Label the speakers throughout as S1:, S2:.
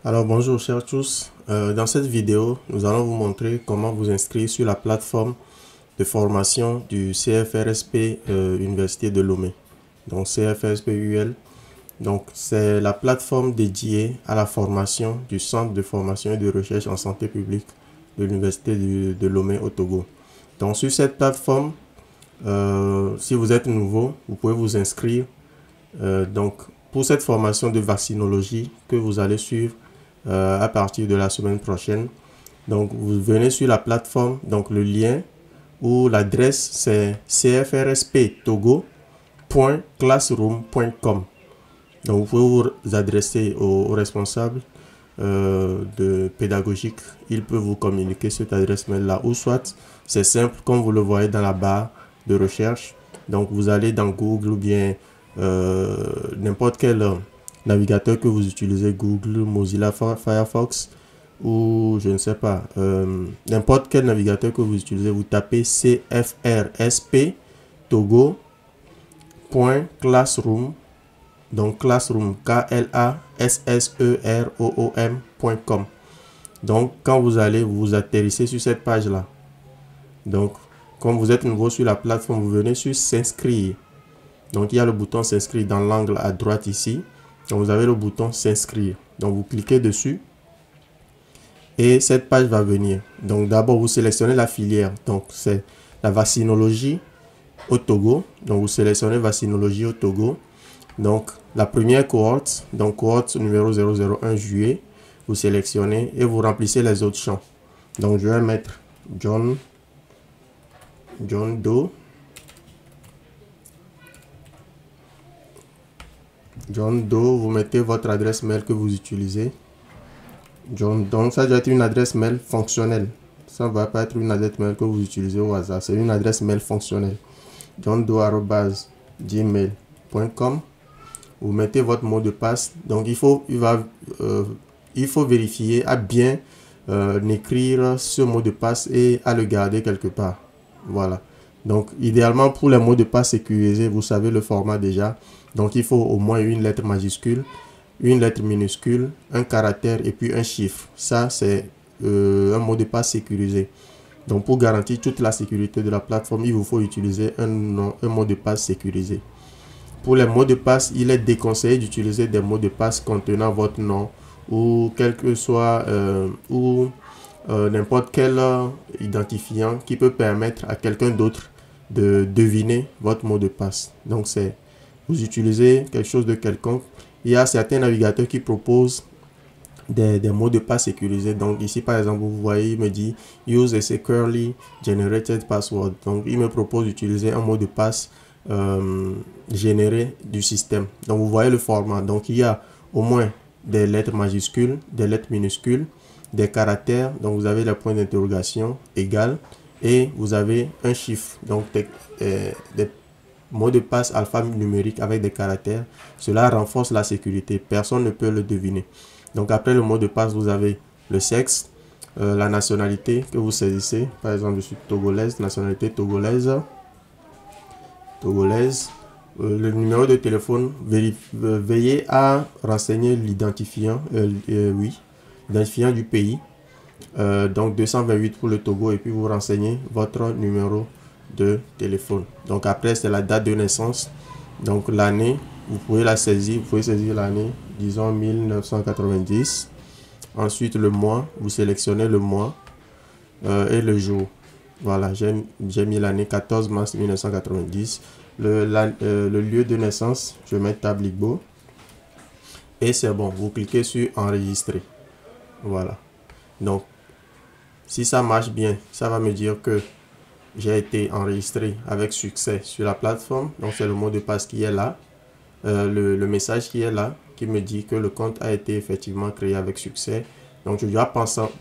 S1: Alors bonjour chers tous, dans cette vidéo nous allons vous montrer comment vous inscrire sur la plateforme de formation du CFRSP Université de Lomé, donc CFRSP UL. Donc c'est la plateforme dédiée à la formation du Centre de formation et de recherche en santé publique de l'Université de Lomé au Togo. Donc sur cette plateforme, si vous êtes nouveau, vous pouvez vous inscrire donc pour cette formation de vaccinologie que vous allez suivre à partir de la semaine prochaine. Donc vous venez sur la plateforme, donc le lien ou l'adresse c'est cfrsptogo.classroom.com. Donc vous pouvez vous adresser au responsable de pédagogique. Il peut vous communiquer cette adresse mail là, ou soit c'est simple comme vous le voyez dans la barre de recherche. Donc vous allez dans Google ou bien n'importe quel navigateur que vous utilisez, Google, Mozilla, Firefox ou je ne sais pas, n'importe quel navigateur que vous utilisez, vous tapez cfrsptogo.classroom, donc classroom, Classroom.com. Donc quand vous allez, vous atterrissez sur cette page là. Donc comme vous êtes nouveau sur la plateforme, vous venez sur s'inscrire. Donc il y a le bouton s'inscrire dans l'angle à droite ici. Donc vous avez le bouton s'inscrire. Donc vous cliquez dessus et cette page va venir. Donc d'abord vous sélectionnez la filière. Donc c'est la vaccinologie au Togo. Donc vous sélectionnez vaccinologie au Togo. Donc la première cohorte, donc cohorte numéro 001 juillet, vous sélectionnez et vous remplissez les autres champs. Donc je vais mettre John Doe. John Doe, vous mettez votre adresse mail que vous utilisez. Donc ça doit être une adresse mail fonctionnelle. Ça ne va pas être une adresse mail que vous utilisez au hasard. C'est une adresse mail fonctionnelle. johndoe@gmail.com. Vous mettez votre mot de passe. Donc il faut vérifier à bien écrire ce mot de passe et à le garder quelque part. Voilà. Donc idéalement pour les mots de passe sécurisés, vous savez le format déjà. Donc il faut au moins une lettre majuscule, une lettre minuscule, un caractère et puis un chiffre. Ça c'est un mot de passe sécurisé. Donc pour garantir toute la sécurité de la plateforme, il vous faut utiliser un mot de passe sécurisé. Pour les mots de passe, il est déconseillé d'utiliser des mots de passe contenant votre nom ou quel que soit n'importe quel identifiant qui peut permettre à quelqu'un d'autre de deviner votre mot de passe. Donc vous utilisez quelque chose de quelconque. Il y a certains navigateurs qui proposent des mots de passe sécurisés. Donc ici par exemple vous voyez, il me dit use a securely generated password. Donc il me propose d'utiliser un mot de passe généré du système. Donc vous voyez le format. Donc il y a au moins des lettres majuscules, des lettres minuscules, des caractères. Donc vous avez les points d'interrogation égal et vous avez un chiffre. Donc des mots de passe alphanumériques avec des caractères. Cela renforce la sécurité. Personne ne peut le deviner. Donc après le mot de passe, vous avez le sexe, la nationalité que vous saisissez. Par exemple, je suis togolaise, nationalité togolaise. Le numéro de téléphone, veillez à renseigner l'identifiant, l'identifiant du pays. Donc 228 pour le Togo et puis vous renseignez votre numéro de téléphone. Donc après c'est la date de naissance. Donc l'année, vous pouvez la saisir, vous pouvez saisir l'année, disons 1990. Ensuite le mois, vous sélectionnez le mois et le jour. Voilà, j'ai mis l'année 14 mars 1990. Le lieu de naissance, je mets Tabligbo. Et c'est bon, vous cliquez sur enregistrer. Voilà. Donc, si ça marche bien, ça va me dire que j'ai été enregistré avec succès sur la plateforme. Donc, c'est le mot de passe qui est là. Le message qui est là, qui me dit que le compte a été effectivement créé avec succès. Donc, je dois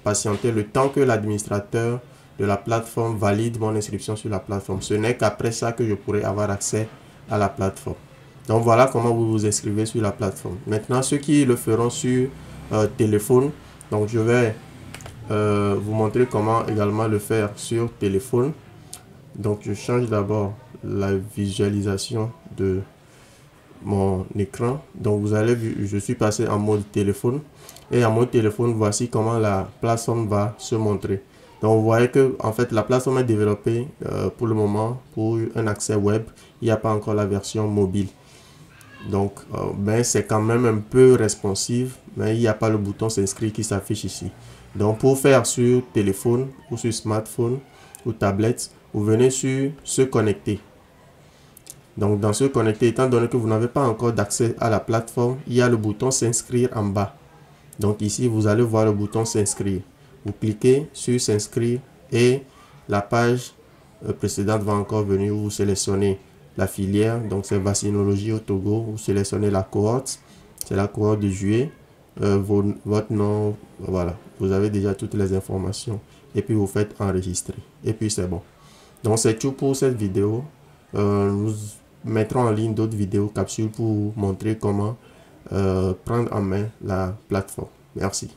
S1: patienter le temps que l'administrateur de la plateforme valide mon inscription sur la plateforme. Ce n'est qu'après ça que je pourrai avoir accès à la plateforme. Donc voilà comment vous vous inscrivez sur la plateforme. Maintenant, ceux qui le feront sur téléphone, donc je vais vous montrer comment également le faire sur téléphone. Donc je change d'abord la visualisation de mon écran. Donc vous allez vu, je suis passé en mode téléphone. Et en mode téléphone, voici comment la plateforme va se montrer. Donc vous voyez que en fait la plateforme est développée pour le moment pour un accès web. Il n'y a pas encore la version mobile. Donc ben, c'est quand même un peu responsive, mais il n'y a pas le bouton s'inscrire qui s'affiche ici. Donc pour faire sur téléphone ou sur smartphone ou tablette, vous venez sur se connecter. Donc dans se connecter, étant donné que vous n'avez pas encore d'accès à la plateforme, il y a le bouton s'inscrire en bas. Donc ici, vous allez voir le bouton s'inscrire. Vous cliquez sur s'inscrire et la page précédente va encore venir. Vous sélectionnez la filière, donc c'est vaccinologie au Togo. Vous sélectionnez la cohorte, c'est la cohorte de juillet. Votre nom, voilà, vous avez déjà toutes les informations. Et puis vous faites enregistrer. Et puis c'est bon. Donc c'est tout pour cette vidéo. Nous mettrons en ligne d'autres vidéos capsules pour vous montrer comment prendre en main la plateforme. Merci.